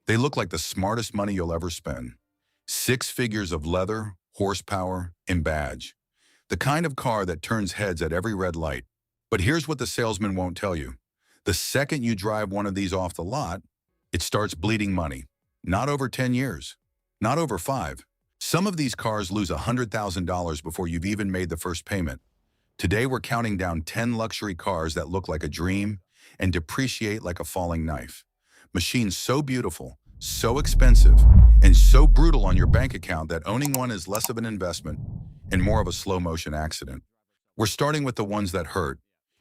They look like the smartest money you'll ever spend. 6 figures of leather, horsepower, and badge. The kind of car that turns heads at every red light. But here's what the salesman won't tell you. The second you drive one of these off the lot, it starts bleeding money. Not over 10 years. Not over 5. Some of these cars lose $100,000 before you've even made the first payment. Today we're counting down 10 luxury cars that look like a dream and depreciate like a falling knife. Machines so beautiful, so expensive, and so brutal on your bank account that owning one is less of an investment and more of a slow-motion accident. We're starting with the ones that hurt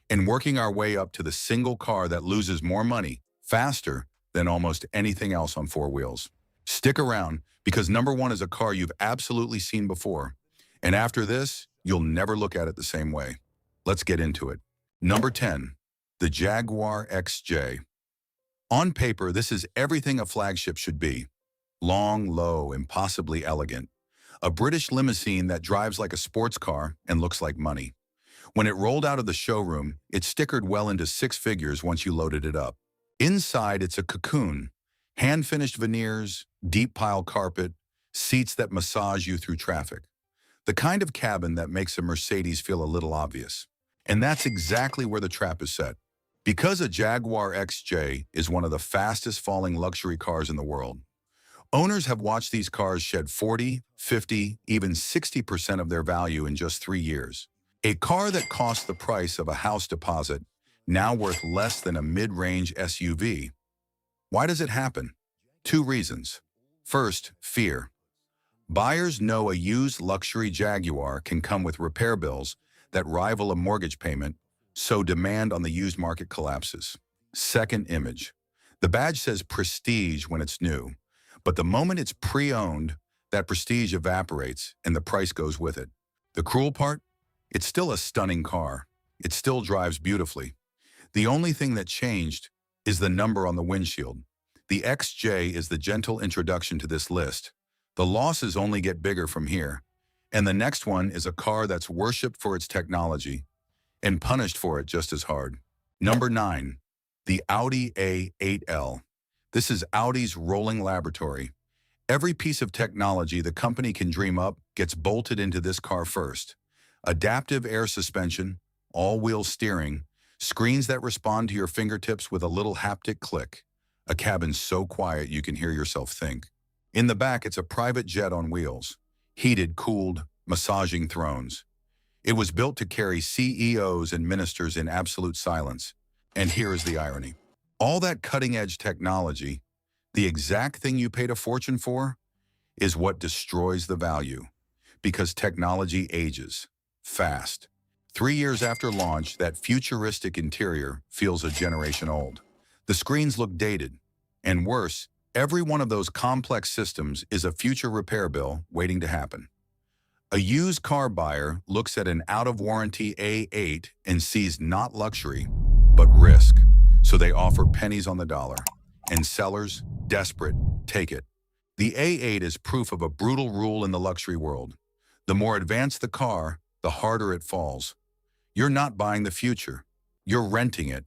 and working our way up to the single car that loses more money faster than almost anything else on 4 wheels. Stick around because number 1 is a car you've absolutely seen before. And after this, you'll never look at it the same way. Let's get into it. Number 10, the Jaguar XJ. On paper, this is everything a flagship should be. Long, low, impossibly elegant. A British limousine that drives like a sports car and looks like money. When it rolled out of the showroom, it stickered well into 6 figures once you loaded it up. Inside, it's a cocoon. Hand-finished veneers, deep pile carpet, seats that massage you through traffic. The kind of cabin that makes a Mercedes feel a little obvious. And that's exactly where the trap is set. Because a Jaguar XJ is one of the fastest falling luxury cars in the world, owners have watched these cars shed 40, 50, even 60% of their value in just 3 years. A car that cost the price of a house deposit, now worth less than a mid-range SUV. Why does it happen? 2 reasons. First, fear. Buyers know a used luxury Jaguar can come with repair bills that rival a mortgage payment, so demand on the used market collapses. Second, image. The badge says prestige when it's new, but the moment it's pre-owned, that prestige evaporates and the price goes with it. The cruel part? It's still a stunning car. It still drives beautifully. The only thing that changed is the number on the windshield. The XJ is the gentle introduction to this list. The losses only get bigger from here. And the next one is a car that's worshipped for its technology and punished for it just as hard. Number 9, the Audi A8 L. This is Audi's rolling laboratory. Every piece of technology the company can dream up gets bolted into this car first. Adaptive air suspension, all-wheel steering, screens that respond to your fingertips with a little haptic click. A cabin so quiet you can hear yourself think. In the back, it's a private jet on wheels. Heated, cooled, massaging thrones. It was built to carry CEOs and ministers in absolute silence. And here is the irony. All that cutting-edge technology, the exact thing you paid a fortune for, is what destroys the value. Because technology ages fast. 3 years after launch, that futuristic interior feels a generation old. The screens look dated. And worse, every one of those complex systems is a future repair bill waiting to happen. A used car buyer looks at an out-of-warranty A8 and sees not luxury, but risk. So they offer pennies on the dollar. And sellers, desperate, take it. The A8 is proof of a brutal rule in the luxury world. The more advanced the car, the harder it falls. You're not buying the future. You're renting it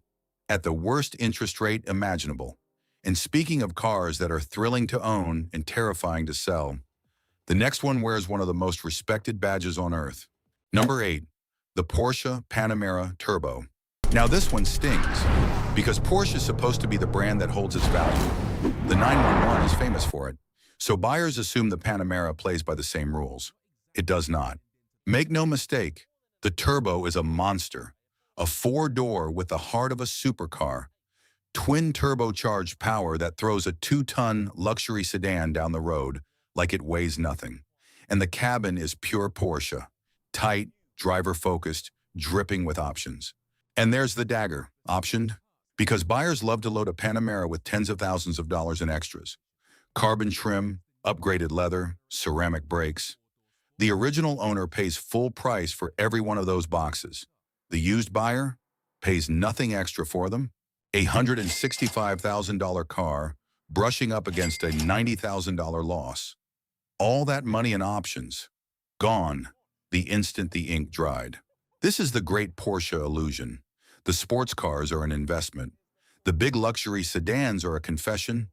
at the worst interest rate imaginable. And speaking of cars that are thrilling to own and terrifying to sell, the next one wears one of the most respected badges on earth. Number 8, the Porsche Panamera Turbo. Now this one stings, because Porsche is supposed to be the brand that holds its value. The 911 is famous for it, so buyers assume the Panamera plays by the same rules. It does not. Make no mistake, the Turbo is a monster, a 4-door with the heart of a supercar, twin turbocharged power that throws a 2-ton luxury sedan down the road like it weighs nothing. And the cabin is pure Porsche, tight, driver-focused, dripping with options. And there's the dagger, optioned, because buyers love to load a Panamera with tens of thousands of dollars in extras. Carbon trim, upgraded leather, ceramic brakes. The original owner pays full price for every one of those boxes. The used buyer pays nothing extra for them. A $165,000 car brushing up against a $90,000 loss. All that money and options, gone the instant the ink dried. This is the great Porsche illusion. The sports cars are an investment. The big luxury sedans are a confession.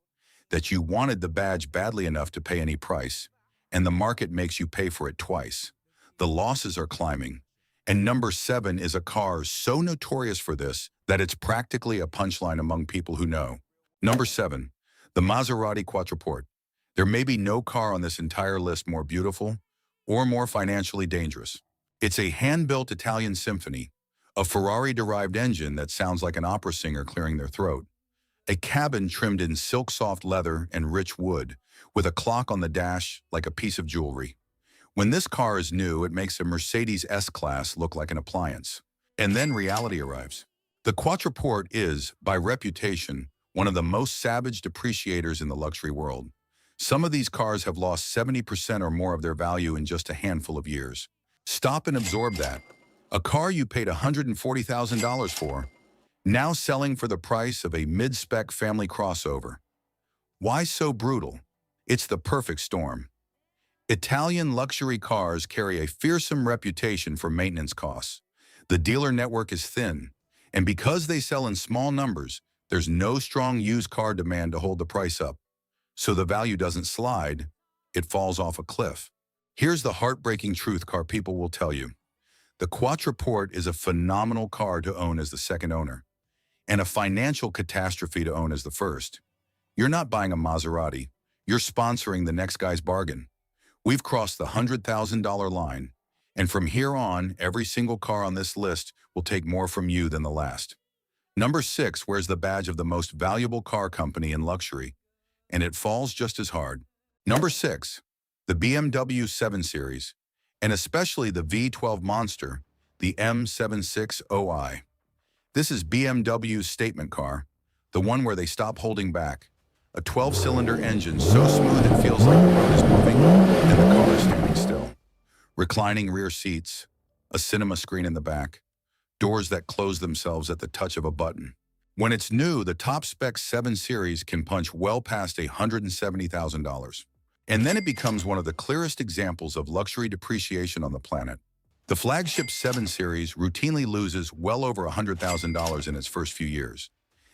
that you wanted the badge badly enough to pay any price, and the market makes you pay for it twice. The losses are climbing. And number 7 is a car so notorious for this that it's practically a punchline among people who know. Number 7, the Maserati Quattroporte. There may be no car on this entire list more beautiful or more financially dangerous. It's a hand-built Italian symphony, a Ferrari-derived engine that sounds like an opera singer clearing their throat, a cabin trimmed in silk-soft leather and rich wood, with a clock on the dash like a piece of jewelry. When this car is new, it makes a Mercedes S-Class look like an appliance. And then reality arrives. The Quattroporte is, by reputation, one of the most savage depreciators in the luxury world. Some of these cars have lost 70% or more of their value in just a handful of years. Stop and absorb that. A car you paid $140,000 for, now selling for the price of a mid-spec family crossover. Why so brutal? It's the perfect storm. Italian luxury cars carry a fearsome reputation for maintenance costs. The dealer network is thin, and because they sell in small numbers, there's no strong used car demand to hold the price up. So the value doesn't slide, it falls off a cliff. Here's the heartbreaking truth car people will tell you. The Quattroporte is a phenomenal car to own as the second owner, and a financial catastrophe to own as the first. You're not buying a Maserati, you're sponsoring the next guy's bargain. We've crossed the $100,000 line, and from here on, every single car on this list will take more from you than the last. Number 6 wears the badge of the most valuable car company in luxury, and it falls just as hard. Number 6, the BMW 7 Series, and especially the V12 monster, the M760i. This is BMW's statement car, the one where they stop holding back. A 12-cylinder engine so smooth it feels like the road is moving and the car is standing still. Reclining rear seats, a cinema screen in the back, doors that close themselves at the touch of a button. When it's new, the top-spec 7 Series can punch well past $170,000. And then it becomes one of the clearest examples of luxury depreciation on the planet. The flagship 7 Series routinely loses well over $100,000 in its first few years.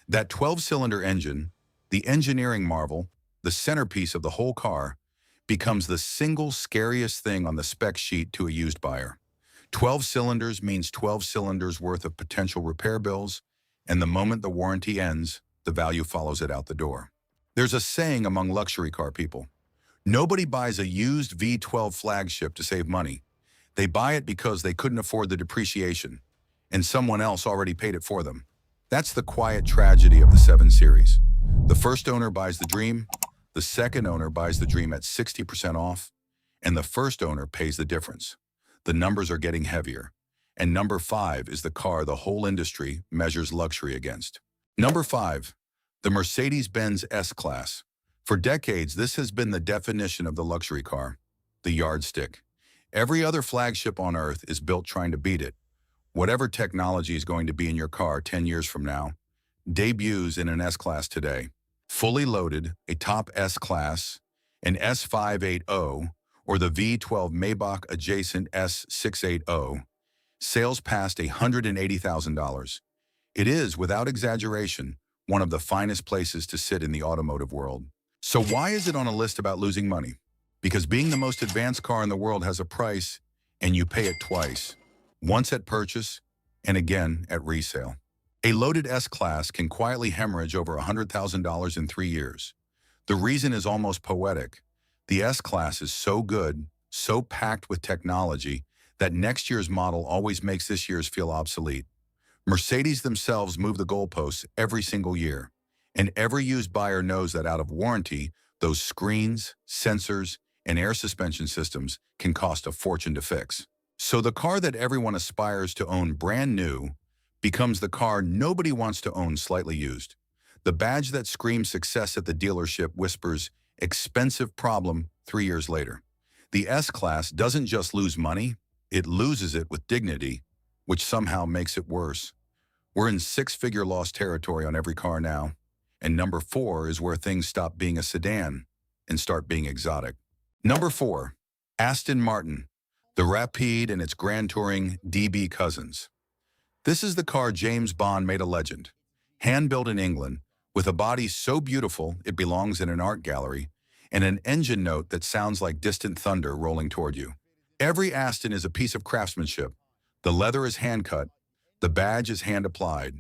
That 12-cylinder engine, the engineering marvel, the centerpiece of the whole car, becomes the single scariest thing on the spec sheet to a used buyer. 12 cylinders means 12 cylinders worth of potential repair bills, and the moment the warranty ends, the value follows it out the door. There's a saying among luxury car people: nobody buys a used V12 flagship to save money. They buy it because they couldn't afford the depreciation, and someone else already paid it for them. That's the quiet tragedy of the 7 Series. The first owner buys the dream, the second owner buys the dream at 60% off, and the first owner pays the difference. The numbers are getting heavier, and number 5 is the car the whole industry measures luxury against. Number 5, the Mercedes-Benz S-Class. For decades, this has been the definition of the luxury car, the yardstick. Every other flagship on earth is built trying to beat it. Whatever technology is going to be in your car 10 years from now debuts in an S-Class today. Fully loaded, a top S-Class, an S580, or the V12 Maybach adjacent S680, sales past $180,000. It is, without exaggeration, one of the finest places to sit in the automotive world. So why is it on a list about losing money? Because being the most advanced car in the world has a price, and you pay it twice. Once at purchase, and again at resale. A loaded S-Class can quietly hemorrhage over $100,000 in 3 years. The reason is almost poetic. The S-Class is so good, so packed with technology, that next year's model always makes this year's feel obsolete. Mercedes themselves move the goalposts every single year, and every used buyer knows that out of warranty, those screens, sensors, and air suspension systems can cost a fortune to fix. So the car that everyone aspires to own brand new becomes the car nobody wants to own slightly used. The badge that screams success at the dealership whispers expensive problem 3 years later. The S-Class doesn't just lose money, it loses it with dignity, which somehow makes it worse. We're in 6-figure loss territory on every car now, and number 4 is where things stop being a sedan and start being exotic. Number 4, Aston Martin, the Rapide and its grand touring DB cousins. This is the car James Bond made a legend. Hand-built in England, with a body so beautiful it belongs in an art gallery, and an engine note that sounds like distant thunder rolling toward you. Every Aston is a piece of craftsmanship. The leather is hand-cut, the badge is hand-applied.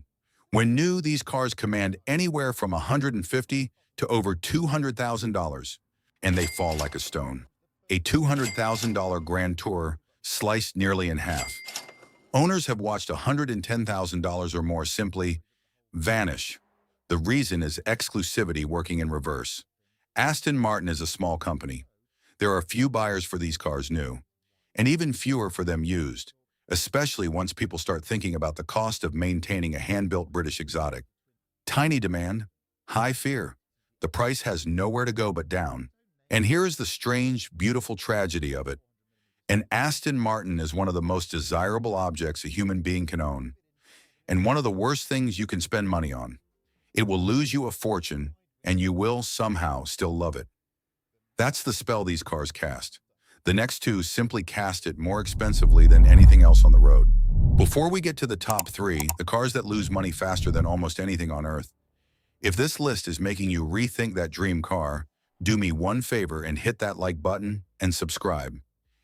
When new, these cars command anywhere from $150,000 to over $200,000, and they fall like a stone. A $200,000 Grand Tour sliced nearly in half. Owners have watched $110,000 or more simply vanish. The reason is exclusivity working in reverse. Aston Martin is a small company. There are few buyers for these cars new, and even fewer for them used, especially once people start thinking about the cost of maintaining a hand-built British exotic. Tiny demand, high fear. The price has nowhere to go but down. And here is the strange, beautiful tragedy of it. An Aston Martin is one of the most desirable objects a human being can own, and one of the worst things you can spend money on. It will lose you a fortune, and you will somehow still love it. That's the spell these cars cast. The next two simply cast it more expensively than anything else on the road. Before we get to the top three, the cars that lose money faster than almost anything on earth, if this list is making you rethink that dream car, do me one favor and hit that like button and subscribe.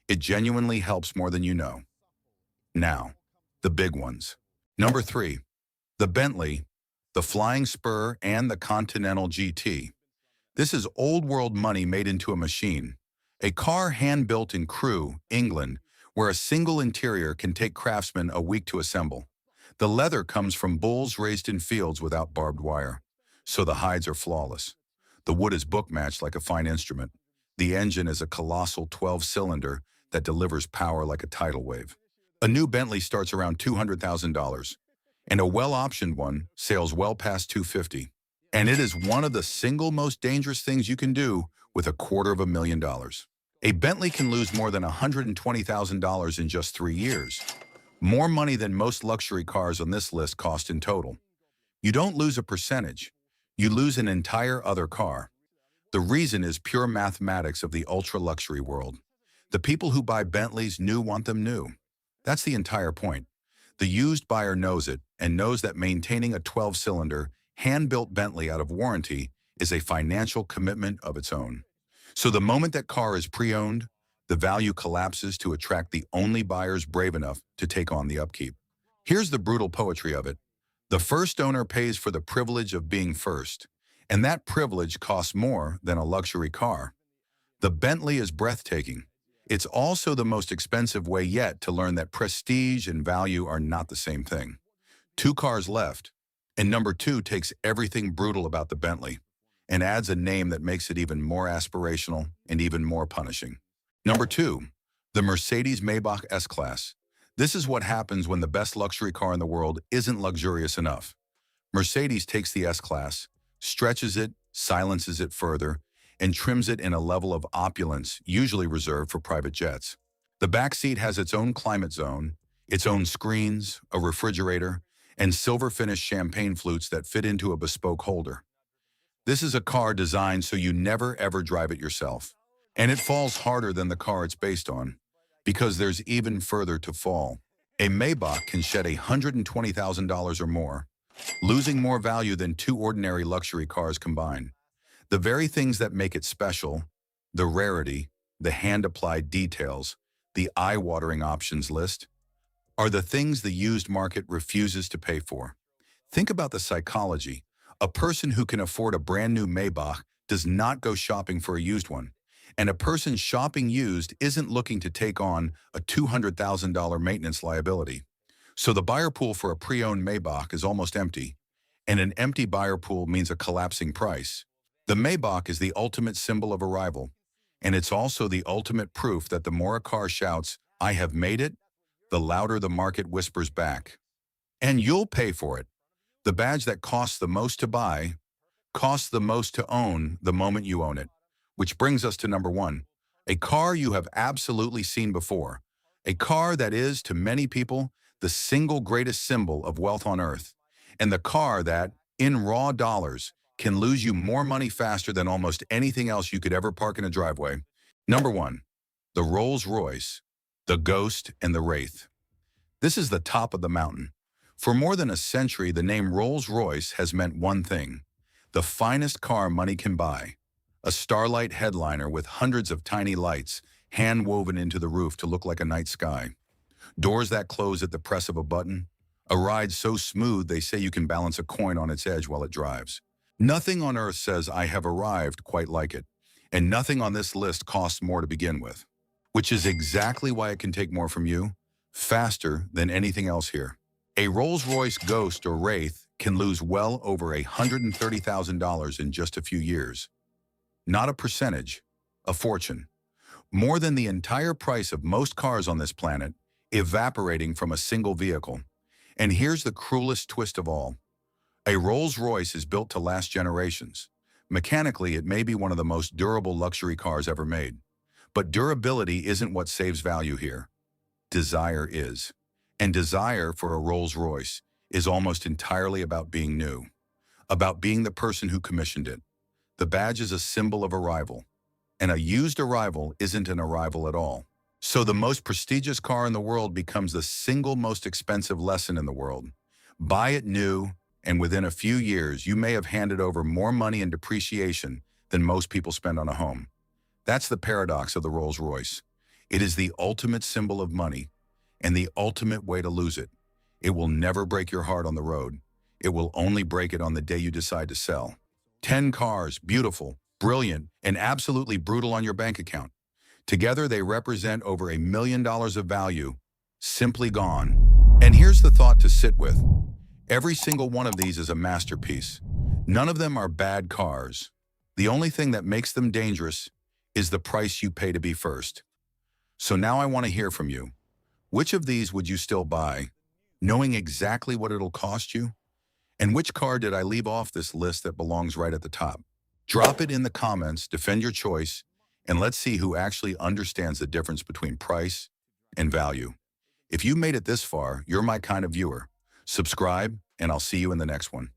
It genuinely helps more than you know. Now, the big ones. Number 3, the Bentley, the Flying Spur, and the Continental GT. This is old world money made into a machine. A car hand-built in Crewe, England, where a single interior can take craftsmen a week to assemble. The leather comes from bulls raised in fields without barbed wire, so the hides are flawless. The wood is book-matched like a fine instrument. The engine is a colossal 12-cylinder that delivers power like a tidal wave. A new Bentley starts around $200,000, and a well-optioned one sails well past $250,000. And it is one of the single most dangerous things you can do with $250,000. A Bentley can lose more than $120,000 in just 3 years. More money than most luxury cars on this list cost in total. You don't lose a percentage. You lose an entire other car. The reason is pure mathematics of the ultra-luxury world. The people who buy Bentleys new want them new. That's the entire point. The used buyer knows it and knows that maintaining a 12-cylinder, hand-built Bentley out of warranty is a financial commitment of its own. So the moment that car is pre-owned, the value collapses to attract the only buyers brave enough to take on the upkeep. Here's the brutal poetry of it. The first owner pays for the privilege of being first, and that privilege costs more than a luxury car. The Bentley is breathtaking. It's also the most expensive way yet to learn that prestige and value are not the same thing. 2 cars left, and number 2 takes everything brutal about the Bentley and adds a name that makes it even more aspirational and even more punishing. Number 2, the Mercedes-Maybach S-Class. This is what happens when the best luxury car in the world isn't luxurious enough. Mercedes takes the S-Class, stretches it, silences it further, and trims it in a level of opulence usually reserved for private jets. The back seat has its own climate zone, its own screens, a refrigerator, and silver-finished champagne flutes that fit into a bespoke holder. This is a car designed so you never ever drive it yourself. And it falls harder than the car it's based on, because there's even further to fall. A Maybach can shed $120,000 or more, losing more value than 2 ordinary luxury cars combined. The very things that make it special, the rarity, the hand-applied details, the eye-watering options list, are the things the used market refuses to pay for. Think about the psychology. A person who can afford a brand new Maybach does not go shopping for a used one. And a person shopping used isn't looking to take on a $200,000 maintenance liability. So the buyer pool for a pre-owned Maybach is almost empty, and an empty buyer pool means a collapsing price. The Maybach is the ultimate symbol of arrival, and it's also the ultimate proof that the more a car shouts, "I have made it," the louder the market whispers back. And you'll pay for it. The badge that costs the most to buy, costs the most to own the moment you own it. Which brings us to number 1, a car you have absolutely seen before. A car that is, to many people, the single greatest symbol of wealth on earth. And the car that, in raw dollars, can lose you more money faster than almost anything else you could ever park in a driveway. Number 1, the Rolls-Royce, the Ghost, and the Wraith. This is the top of the mountain. For more than a century, the name Rolls-Royce has meant one thing: The finest car money can buy. A starlight headliner with hundreds of tiny lights hand-woven into the roof to look like a night sky. Doors that close at the press of a button. A ride so smooth they say you can balance a coin on its edge while it drives. Nothing on earth says I have arrived quite like it. And nothing on this list costs more to begin with. Which is exactly why it can take more from you, faster than anything else here. A Rolls-Royce Ghost or Wraith can lose well over $130,000 in just a few years. Not a percentage, a fortune. More than the entire price of most cars on this planet, evaporating from a single vehicle. And here's the cruelest twist of all. A Rolls-Royce is built to last generations. Mechanically, it may be one of the most durable luxury cars ever made. But durability isn't what saves value here. Desire is. And desire for a Rolls-Royce is almost entirely about being new. About being the person who commissioned it. The badge is a symbol of arrival. And a used arrival isn't an arrival at all. So the most prestigious car in the world becomes the single most expensive lesson in the world. Buy it new, and within a few years, you may have handed over more money in depreciation than most people spend on a home. That's the paradox of the Rolls-Royce. It is the ultimate symbol of money, and the ultimate way to lose it. It will never break your heart on the road. It will only break it on the day you decide to sell. 10 cars, beautiful, brilliant, and absolutely brutal on your bank account. Together, they represent over $1 million of value, simply gone. And here's the thought to sit with. Every single one of these is a masterpiece. None of them are bad cars. The only thing that makes them dangerous is the price you pay to be first. So now I want to hear from you. Which of these would you still buy, knowing exactly what it'll cost you? And which car did I leave off this list that belongs right at the top? Drop it in the comments, defend your choice, and let's see who actually understands the difference between price and value. If you made it this far, you're my kind of viewer. Subscribe, and I'll see you in the next one.